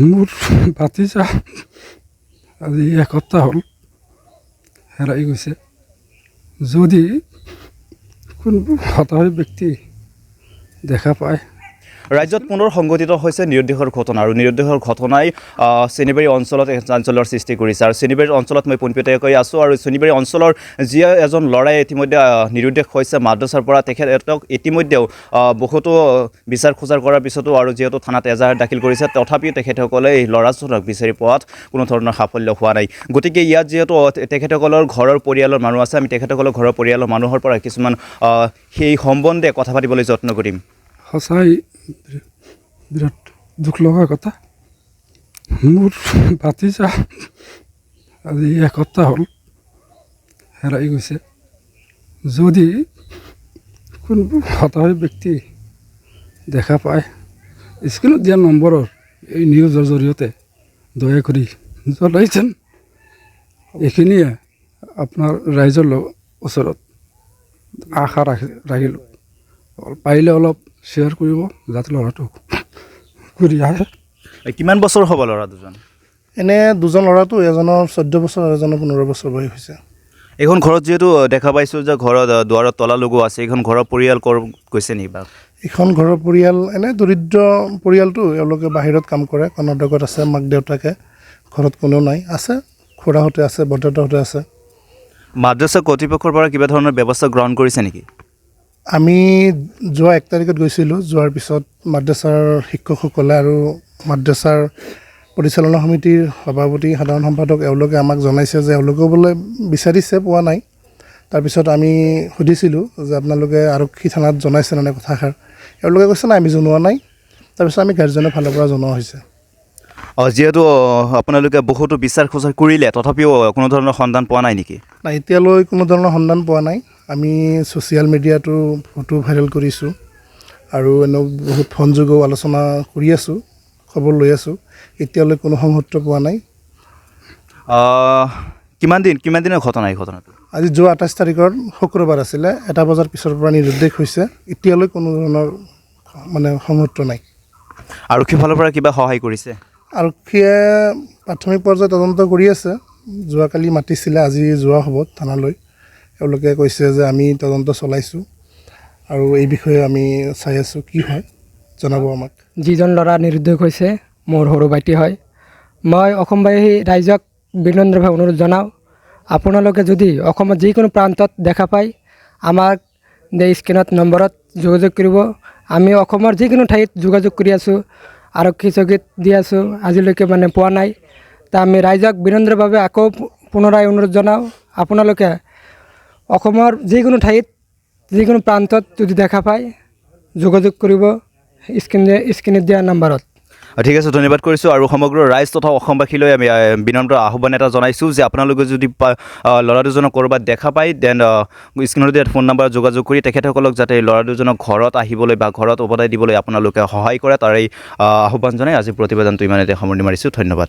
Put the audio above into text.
মোৰ ভাতিজা আজি এসপ্তাহ হ'ল হেৰাই গৈছে। যদি কোনোবা হতাহত ব্যক্তি দেখা পায়। ৰাজ্যত পুনৰ সংঘটিত হৈছে নিৰুদ্দেশৰ ঘটনা আৰু নিৰুদ্দেশৰ ঘটনাই চেনিবাৰী অঞ্চলত চাঞ্চল্যৰ সৃষ্টি কৰিছে আৰু চেনিবাৰী অঞ্চলত মই পোনপটীয়াকৈ কৈ আছোঁ আৰু চেনিবাৰী অঞ্চলৰ যি এজন ল'ৰাই ইতিমধ্যে নিৰুদ্দেশ হৈছে মাদ্ৰাছাৰ পৰা তেখেতক ইতিমধ্যেও বহুতো বিচাৰ খোজাৰ কৰাৰ পিছতো আৰু যিহেতু থানাত এজাহাৰ দাখিল কৰিছে তথাপিও তেখেতসকলে এই ল'ৰাজনক বিচাৰি পোৱাত কোনো ধৰণৰ সাফল্য হোৱা নাই। গতিকে ইয়াত যিহেতু তেখেতসকলৰ ঘৰৰ পৰিয়ালৰ মানুহ আছে আমি তেখেতসকলৰ ঘৰৰ পৰিয়ালৰ মানুহৰ পৰা কিছুমান সেই সম্বন্ধে কথা পাতিবলৈ যত্ন কৰিম। সঁচাই বিৰাট দুখ লগা কথা। মোৰ ভাতিজা আজি এসপ্তাহ হ'ল হেৰাই গৈছে। যদি কোনোবা হতাহত ব্যক্তি দেখা পায় স্ক্ৰীণত দিয়া নম্বৰৰ এই নিউজৰ জৰিয়তে দয়া কৰি জনাইছেন। এইখিনিয়ে আপোনাৰ ৰাইজৰ ওচৰত আশা ৰাখিলোঁ। পাৰিলে অলপ শ্বেয়াৰ কৰিব যাতে ল'ৰাটো ঘূৰি আহে। কিমান বছৰ হ'ব ল'ৰা দুজন? এনে দুজন ল'ৰাটো এজনৰ 14 বছৰ আৰু এজনৰ 15 বছৰ বয়স হৈছে। এইখন ঘৰত যিহেতু দেখা পাইছোঁ যে ঘৰত দুৱাৰত তলা লগোৱা আছে, এইখন ঘৰৰ পৰিয়াল গৈছে নেকি বা? এইখন ঘৰৰ পৰিয়াল এনে দৰিদ্ৰ পৰিয়ালটো, এওঁলোকে বাহিৰত কাম কৰে, কৰ্ণাটকত আছে। মাক দেউতাকে ঘৰত কোনো নাই, আছে খুৰাহঁতে আছে, বৰদেউতাহঁতে আছে। মাদ্ৰাছা কৰ্তৃপক্ষৰ পৰা কিবা ধৰণৰ ব্যৱস্থা গ্ৰহণ কৰিছে নেকি? আমি যোৱা 1 তাৰিখত গৈছিলোঁ। যোৱাৰ পিছত মাদ্ৰাছাৰ শিক্ষকসকলে আৰু মাদ্ৰাছাৰ পৰিচালনা সমিতিৰ সভাপতি সাধাৰণ সম্পাদক এওঁলোকে আমাক জনাইছে যে এওঁলোকেও বোলে বিচাৰিছে, পোৱা নাই। তাৰপিছত আমি সুধিছিলোঁ যে আপোনালোকে আৰক্ষী থানাত জনাইছে নে কথাষাৰ। এওঁলোকে কৈছে নাই, আমি জনোৱা নাই। তাৰপিছত আমি গাৰ্জেনৰ ফালৰ পৰা জনোৱা হৈছে। যিহেতু আপোনালোকে বহুতো বিচাৰ খোজাৰ কৰিলে তথাপিও কোনো ধৰণৰ সন্ধান পোৱা নাই নেকি? নাই, এতিয়ালৈ কোনো ধৰণৰ সন্ধান পোৱা নাই। আমি ছ'চিয়েল মিডিয়াতো ফটো ভাইৰেল কৰিছোঁ আৰু এনেও বহুত ফোনযোগেও আলোচনা কৰি আছোঁ, খবৰ লৈ আছোঁ। এতিয়ালৈ কোনো সংসূত্ৰ পোৱা নাই। কিমান দিনৰ ঘটনা এই ঘটনাটো? আজি যোৱা 28 তাৰিখৰ শুক্ৰবাৰ আছিলে। 1 বজাৰ পিছৰ পৰা নিৰুদ্দেশ হৈছে। এতিয়ালৈ কোনো ধৰণৰ সংসূত্ৰ নাই। আৰক্ষীৰ ফালৰ পৰা কিবা সহায় কৰিছে? আৰক্ষীয়ে প্ৰাথমিক পৰ্যায়ত তদন্ত কৰি আছে। যোৱাকালি মাতিছিলে, আজি যোৱা হ'ব থানালৈ। এওঁলোকে কৈছে যে আমি তদন্ত চলাইছোঁ আৰু এই বিষয়ে আমি চাই আছোঁ কি হয়, জনাব আমাক। যিজন ল'ৰা নিৰুদ্দেশ হৈছে মোৰ সৰু ভাইটি হয়। মই অসমবাসী ৰাইজক বিনম্ৰভাৱে অনুৰোধ জনাওঁ, আপোনালোকে যদি অসমৰ যিকোনো প্ৰান্তত দেখা পায় আমাক স্ক্ৰীণত নম্বৰত যোগাযোগ কৰিব। আমি অসমৰ যিকোনো ঠাইত যোগাযোগ কৰি আছোঁ, আৰক্ষী চকীত দি আছোঁ, আজিলৈকে পোৱা নাই। তা আমি ৰাইজক বিনম্ৰভাৱে আকৌ পুনৰাই অনুৰোধ জনাওঁ, আপোনালোকে অসমৰ যিকোনো ঠাইত যিকোনো প্ৰান্তত যদি দেখা পায় যোগাযোগ কৰিব স্ক্ৰীণত দিয়া নম্বৰত। ঠিক আছে, ধন্যবাদ কৰিছোঁ। আৰু সমগ্ৰ ৰাইজ তথা অসমবাসীলৈ আমি বিনম্ৰ আহ্বান এটা জনাইছোঁ যে আপোনালোকে যদি ল'ৰা দুজনক ক'ৰবাত দেখা পায় দেন স্ক্ৰীণত দিয়া ফোন নম্বৰত যোগাযোগ কৰি তেখেতসকলক যাতে ল'ৰা দুজনক ঘৰত আহিবলৈ বা ঘৰত উভতাই দিবলৈ আপোনালোকে সহায় কৰে, তাৰেই আহ্বান জনাই আজি প্ৰতিবেদনটো ইমানতে সামৰণি মাৰিছোঁ। ধন্যবাদ।